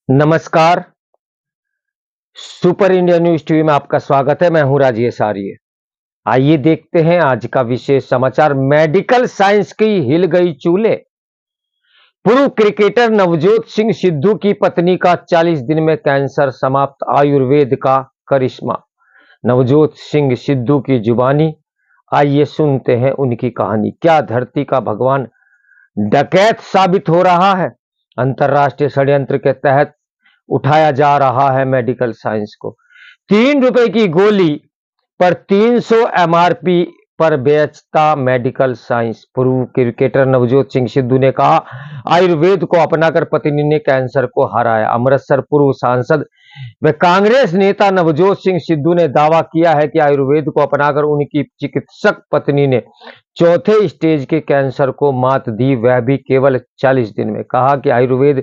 नमस्कार। Super India news TV में आपका स्वागत है। मैं हूं राजेश आर्य। आइए देखते हैं आज का विशेष समाचार। मेडिकल साइंस की हिल गई चूल्हे। पूर्व क्रिकेटर नवजोत सिंह सिद्धू की पत्नी का 40 दिन में कैंसर समाप्त, आयुर्वेद का करिश्मा। नवजोत सिंह सिद्धू की जुबानी। आइए सुनते हैं उनकी कहानी। क्या धरती का भगवान डकैत साबित हो रहा है? अंतरराष्ट्रीय षड्यंत्र के तहत उठाया जा रहा है मेडिकल साइंस को। 3 रुपए की गोली पर 300 एमआरपी पर बेचता मेडिकल साइंस। पूर्व क्रिकेटर नवजोत सिंह सिद्धू ने कहा, आयुर्वेद को अपनाकर पत्नी ने कैंसर को हराया। अमृतसर पूर्व सांसद व कांग्रेस नेता नवजोत सिंह सिद्धू ने दावा किया है कि आयुर्वेद को अपनाकर उनकी चिकित्सक पत्नी ने चौथे स्टेज के कैंसर को मात दी, वह भी केवल 40 दिन में। कहा कि आयुर्वेद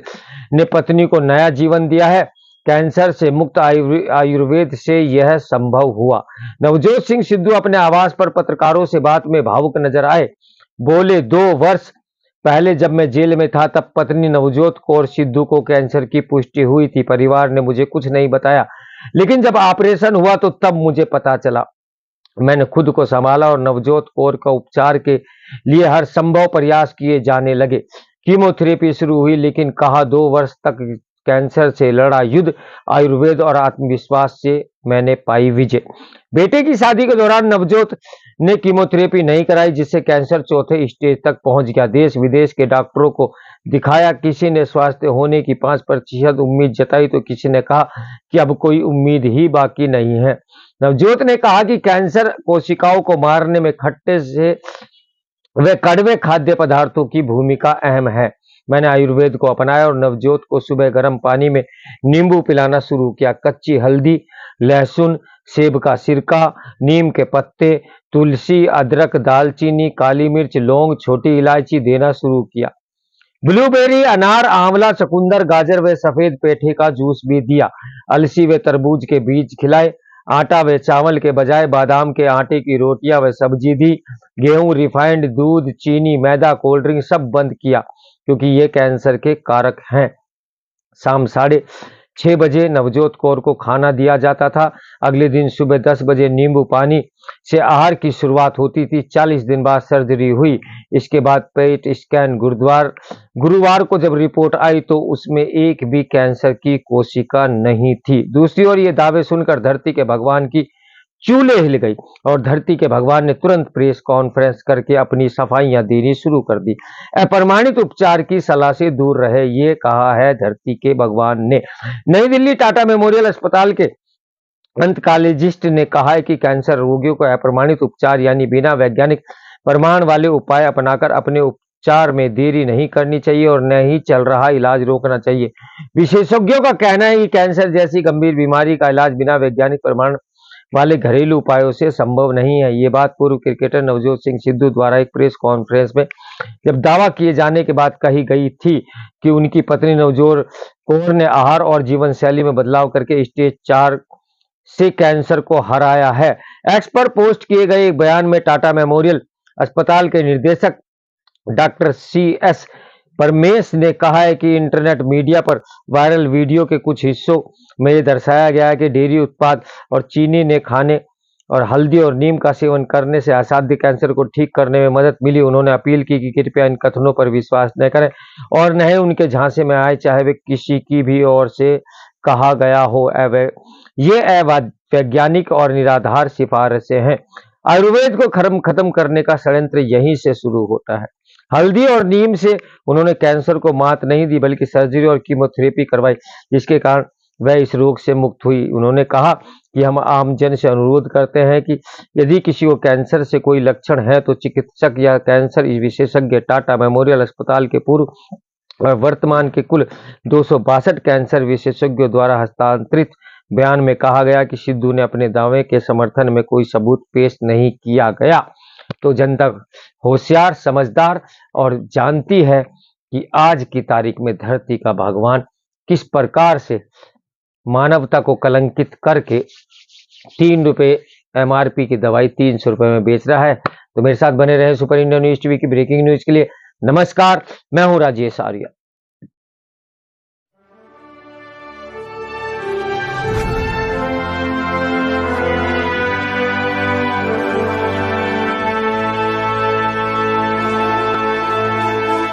ने पत्नी को नया जीवन दिया है। कैंसर से मुक्त आयुर्वेद से यह संभव हुआ। नवजोत सिंह सिद्धू अपने आवास पर पत्रकारों से बात में भावुक नजर आए। बोले, 2 वर्ष पहले जब मैं जेल में था तब पत्नी नवजोत कौर सिद्धू को कैंसर की पुष्टि हुई थी। परिवार ने मुझे कुछ नहीं बताया, लेकिन जब ऑपरेशन हुआ तो तब मुझे पता चला। मैंने खुद को संभाला और नवजोत कौर का उपचार के लिए हर संभव प्रयास किए जाने लगे। कीमोथेरेपी शुरू हुई, लेकिन कहा 2 वर्ष तक कैंसर से लड़ा युद्ध आयुर्वेद और आत्मविश्वास से मैंने पाई विजय। बेटे की शादी के दौरान नवजोत ने कीमोथेरेपी नहीं कराई, जिससे कैंसर चौथे स्टेज तक पहुंच गया। देश विदेश के डॉक्टरों को दिखाया। किसी ने स्वास्थ्य होने की 5% उम्मीद जताई तो किसी ने कहा कि अब कोई उम्मीद ही बाकी नहीं है। नवजोत ने कहा कि कैंसर कोशिकाओं को मारने में खट्टे से वे कड़वे खाद्य पदार्थों की भूमिका अहम है। मैंने आयुर्वेद को अपनाया और नवजोत को सुबह गर्म पानी में नींबू पिलाना शुरू किया। कच्ची हल्दी, लहसुन, सेब का सिरका, नीम के पत्ते, तुलसी, अदरक, दालचीनी, काली मिर्च, लौंग, छोटी इलायची देना शुरू किया। ब्लूबेरी, अनार, आंवला, चुकंदर, गाजर व सफेद पेठे का जूस भी दिया। अलसी व तरबूज के बीज खिलाए। आटा व चावल के बजाय बादाम के आटे की रोटियां व सब्जी दी। गेहूं, रिफाइंड, दूध, चीनी, मैदा, कोल्ड ड्रिंक सब बंद किया, क्योंकि ये कैंसर के कारक हैं। शाम 6:30 बजे नवजोत कौर को खाना दिया जाता था। अगले दिन सुबह 10 बजे नींबू पानी से आहार की शुरुआत होती थी। 40 दिन बाद सर्जरी हुई। इसके बाद पेट स्कैन। गुरुवार को जब रिपोर्ट आई तो उसमें एक भी कैंसर की कोशिका नहीं थी। दूसरी ओर ये दावे सुनकर धरती के भगवान की चूल्हे हिल गई और धरती के भगवान ने तुरंत प्रेस कॉन्फ्रेंस करके अपनी सफाइयां देनी शुरू कर दी। अप्रमाणित उपचार की सलाह से दूर रहे, ये कहा है धरती के भगवान ने। नई दिल्ली टाटा मेमोरियल अस्पताल के अंतकालिजिस्ट ने कहा है कि कैंसर रोगियों को अप्रमाणित उपचार यानी बिना वैज्ञानिक प्रमाण वाले उपाय अपनाकर अपने उपचार में देरी नहीं करनी चाहिए और न ही चल रहा इलाज रोकना चाहिए। विशेषज्ञों का कहना है कि कैंसर जैसी गंभीर बीमारी का इलाज बिना वैज्ञानिक प्रमाण वाले घरेलू उपायों से संभव नहीं है। ये बात पूर्व क्रिकेटर नवजोत सिंह सिद्धू द्वारा एक प्रेस कॉन्फ्रेंस में जब दावा किए जाने के बाद कही गई थी कि उनकी पत्नी नवजोत कौर ने आहार और जीवन शैली में बदलाव करके स्टेज 4 से कैंसर को हराया है। एक्स पर पोस्ट किए गए एक बयान में टाटा मेमोरियल अस्पताल के निदेशक डॉक्टर CS परमेश ने कहा है कि इंटरनेट मीडिया पर वायरल वीडियो के कुछ हिस्सों में यह दर्शाया गया है कि डेयरी उत्पाद और चीनी ने खाने और हल्दी और नीम का सेवन करने से असाध्य कैंसर को ठीक करने में मदद मिली। उन्होंने अपील की कि कृपया इन कथनों पर विश्वास न करें और न ही उनके झांसे में आए, चाहे वे किसी की भी ओर से कहा गया हो। ये अवैज्ञानिक और निराधार सिफारिशें हैं। आयुर्वेद को खत्म करने का षड्यंत्र यहीं से शुरू होता है। हल्दी और नीम से उन्होंने कैंसर को मात नहीं दी, बल्कि सर्जरी और कीमोथेरेपी करवाई, जिसके कारण वह इस रोग से मुक्त हुई। उन्होंने कहा कि हम आम जन से अनुरोध करते हैं कि यदि किसी को कैंसर से कोई लक्षण है तो चिकित्सक या कैंसर विशेषज्ञ टाटा मेमोरियल अस्पताल के पूर्व और वर्तमान के कुल 262 कैंसर विशेषज्ञों द्वारा हस्तांतरित बयान में कहा गया कि सिद्धू ने अपने दावे के समर्थन में कोई सबूत पेश नहीं किया गया। तो जनता होशियार, समझदार और जानती है कि आज की तारीख में धरती का भगवान किस प्रकार से मानवता को कलंकित करके 3 रुपए MRP की दवाई 300 रुपए में बेच रहा है। तो मेरे साथ बने रहे सुपर इंडिया न्यूज टीवी की ब्रेकिंग न्यूज के लिए। नमस्कार, मैं हूं राजेश आर्य।